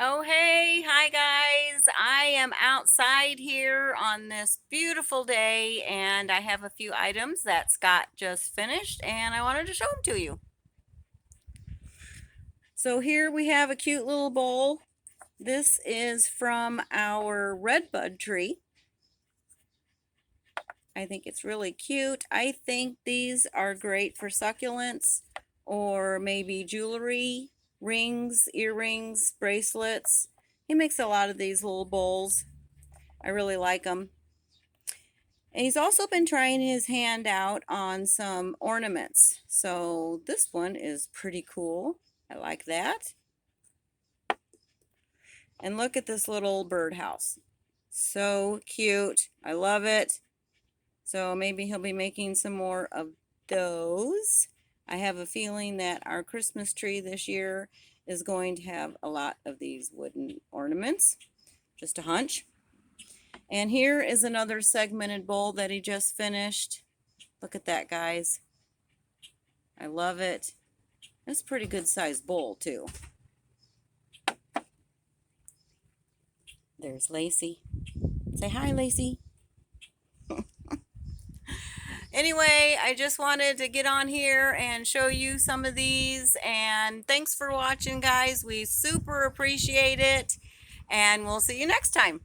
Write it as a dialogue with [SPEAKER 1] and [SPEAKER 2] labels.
[SPEAKER 1] Oh, hey, hi guys. I am outside here on this beautiful day and I have a few items that Scott just finished and I wanted to show them to you. So here we have a cute little bowl. This is from our redbud tree. I think it's really cute. I think these are great for succulents or maybe jewelry, rings, earrings, bracelets. He makes a lot of these little bowls. I really like them. And he's also been trying his hand out on some ornaments. So this one is pretty cool. I like that. And look at this little birdhouse. So cute. I love it. So maybe he'll be making some more of those. I have a feeling that our Christmas tree this year is going to have a lot of these wooden ornaments. Just a hunch. And here is another segmented bowl that he just finished. Look at that, guys. I love it. That's a pretty good sized bowl, too. There's Lacey. Say hi, Lacey. Anyway, I just wanted to get on here and show you some of these. And thanks for watching, guys. We super appreciate it. And we'll see you next time.